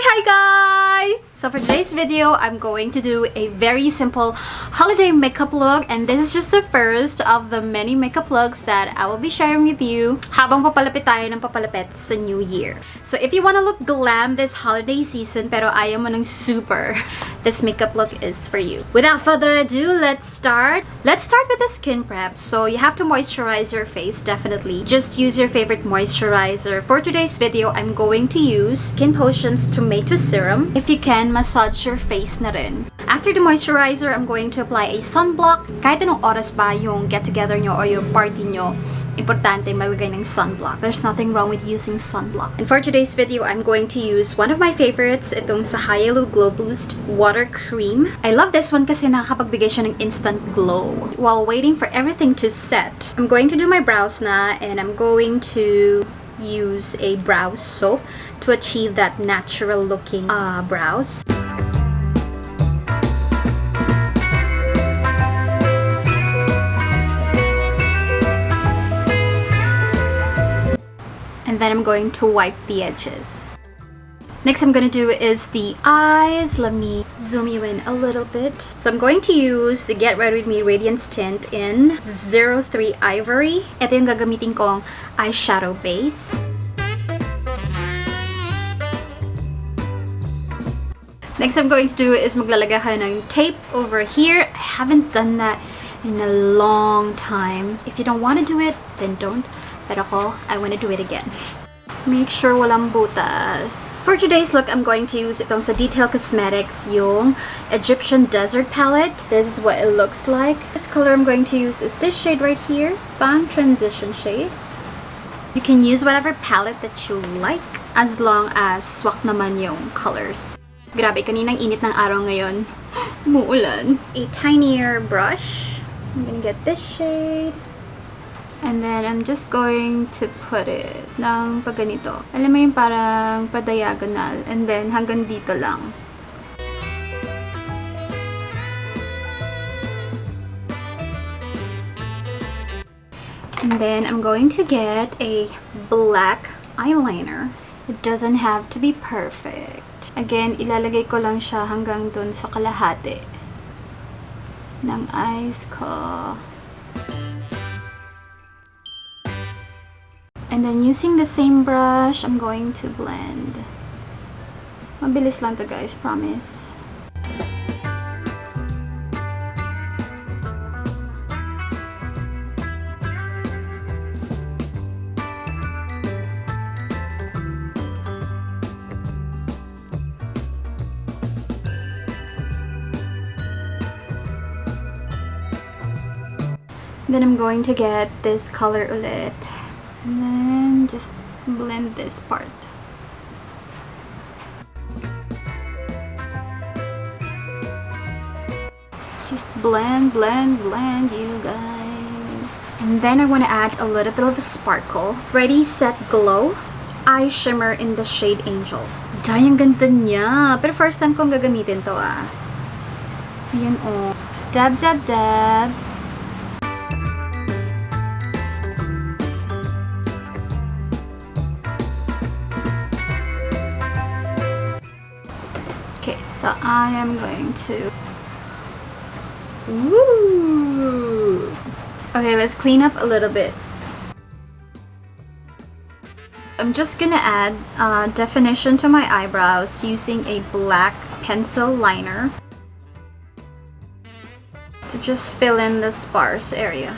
Hi guys! So for today's video, I'm going to do a very simple holiday makeup look, and this is just the first of the many makeup looks that I will be sharing with you habang papalapit tayo ng papalapit sa New Year. So if you want to look glam this holiday season pero ayaw mo ng super, this makeup look is for you. Without further ado, let's start. Let's start with the skin prep. So you have to moisturize your face, definitely. Just use your favorite moisturizer. For today's video, I'm going to use Skin Potion's Tomato Serum. If you can, massage your face na rin. After the moisturizer, I'm going to apply a sunblock. Kahit anong oras ba yung get-together nyo or yung party nyo, importante maglagay ng sunblock. There's nothing wrong with using sunblock. And for today's video, I'm going to use one of my favorites, itong sa Hiii Glow Boost Water Cream. I love this one kasi nakakapagbigay siya ng instant glow. While waiting for everything to set, I'm going to do my brows na, and I'm going to use a brow soap to achieve that natural looking brows. And then I'm going to wipe the edges. Next I'm going to do is the eyes. Let me zoom you in a little bit. So I'm going to use the Get Ready With Me Radiance Tint in 03 Ivory. Ito yung gagamitin kong eyeshadow base. Next I'm going to do is maglalagay ka ng tape over here. I haven't done that in a long time. If you don't want to do it, then don't. Pero ako, I want to do it again. Make sure walang butas. For today's look, I'm going to use itong sa Detail Cosmetics yung Egyptian Desert Palette. This is what it looks like. This color I'm going to use is this shade right here. Pang transition shade. You can use whatever palette that you like as long as swak naman yung colors. Grabe, kaninang init ng araw ngayon. Muulan. A tinier brush. I'm gonna get this shade. And then, I'm just going to put it ng pagganito. Alam mo yung parang pa-diagonal. And then, hanggang dito lang. And then, I'm going to get a black eyeliner. It doesn't have to be perfect. Again, ilalagay ko lang siya hanggang dun sa kalahati ng eyes ko. And then using the same brush, I'm going to blend. Mabilis lang to guys, promise. Then I'm going to get this color ulit. And then just blend this part. Just blend, blend, blend, you guys. And then I want to add a little bit of a sparkle. Ready, Set, Glow Eye Shimmer in the shade Angel. Day, ang ganda niya. Pero first time kong gagamitin to ah. Ayan oh. Dab, dab, dab. Okay, so I am going to... Ooh! Okay, let's clean up a little bit. I'm just gonna add definition to my eyebrows using a black pencil liner to just fill in the sparse area.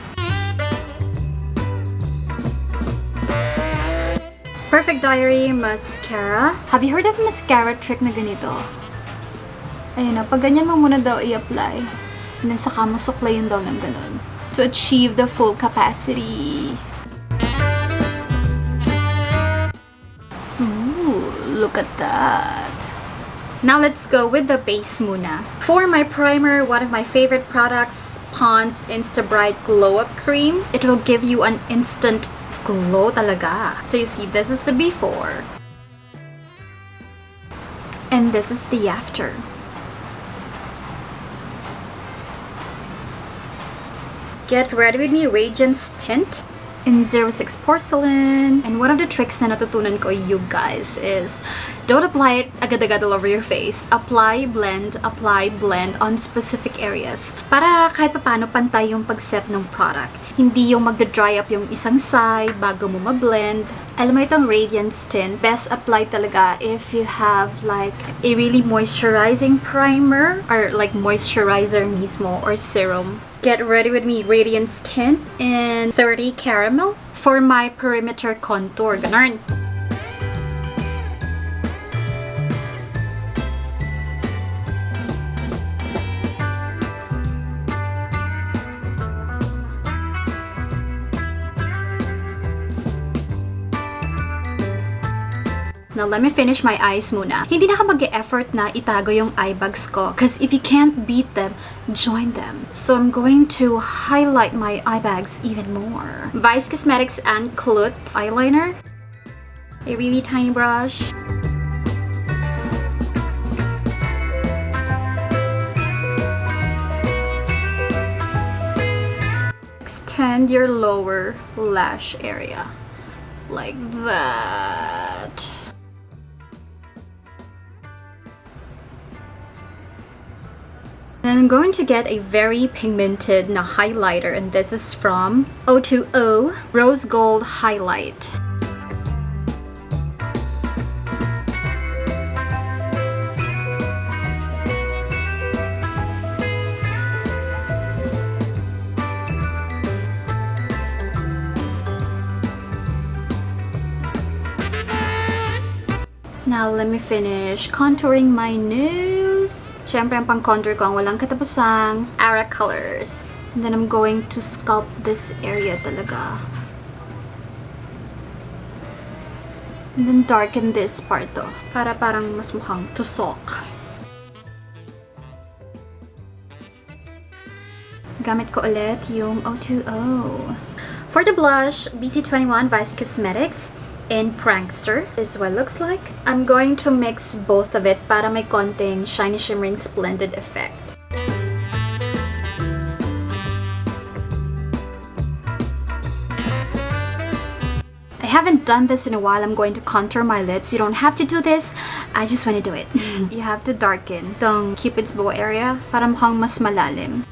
Perfect Diary Mascara. Have you heard of mascara trick na ganito? Ayun na, pag ganyan mo muna daw i-apply. And then saka mo suklayin daw ng ganun. To achieve the full capacity. Ooh, look at that. Now let's go with the base muna. For my primer, one of my favorite products, Pond's Insta Bright Glow Up Cream. It will give you an instant glow talaga. So you see, this is the before. And this is the after. Get Ready With Me Radiance Tint in 06 porcelain. And one of the tricks na natutunan ko, you guys, is don't apply it agad-agad all over your face. Apply, blend on specific areas. Para kahit paano pantay yung pag-set ng product. Hindi yung magda-dry up yung isang side bago mo ma-blend. Alam mo itong Radiance Tint, best apply talaga if you have like a really moisturizing primer or like moisturizer mismo or serum. Get ready with me, Radiance Tint in 30 Caramel for my perimeter contour. Ganun. Now, let me finish my eyes muna. Hindi na ka mag-e-effort na itago yung eye bags ko. Because if you can't beat them, join them. So, I'm going to highlight my eye bags even more. Vice Cosmetics and Clut eyeliner. A really tiny brush. Extend your lower lash area. Like that. Then I'm going to get a very pigmented na highlighter, and this is from O2O Rose Gold Highlight. Now, let me finish contouring my nose. Siyempre, ang pang-contour ko ang walang katapusang Ara colors. And then I'm going to sculpt this area talaga. And then darken this part to. Para parang mas mukhang tusok. Gamit ko ulit yung O2O. For the blush, BT21 Vice Cosmetics in Prankster. This is what it looks like. I'm going to mix both of it para may konting shiny shimmering splendid effect. I haven't done this in a while. I'm going to contour my lips. You don't have to do this. I just want to do it. You have to darken the Cupid's bow area para mukhang mas malalim.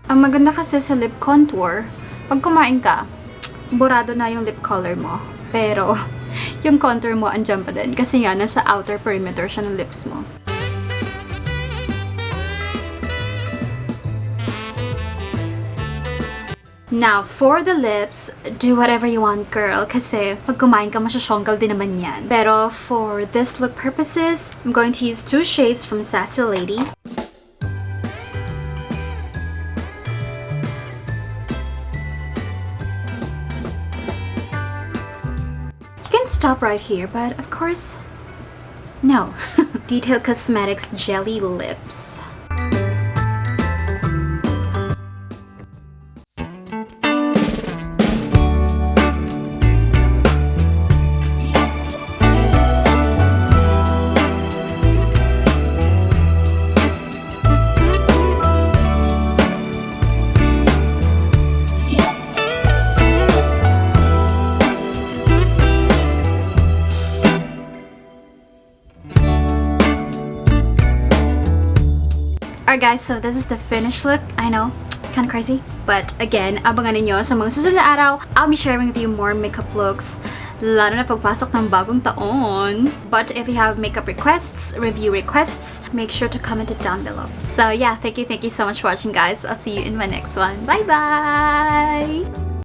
Ang maganda kasi sa lip contour, pag kumain ka, burado na yung lip color mo. Pero, yung contour mo andyan pa din. Kasi nga, nasa outer perimeter siya ng lips mo. Now, for the lips, do whatever you want, girl. Kasi, pag kumain ka, masyasyonggal din naman yan. Pero, for this look purposes, I'm going to use 2 shades from Sassy Lady. Stop right here, but of course, no. Detail Cosmetics Jelly Lips. Alright guys, so this is the finished look. I know, kind of crazy. But again, abangan ninyo sa mga susunod na araw. I'll be sharing with you more makeup looks, lalo na pagpasok ng bagong taon. But if you have makeup requests, review requests, make sure to comment it down below. So yeah, thank you so much for watching guys. I'll see you in my next one. Bye bye!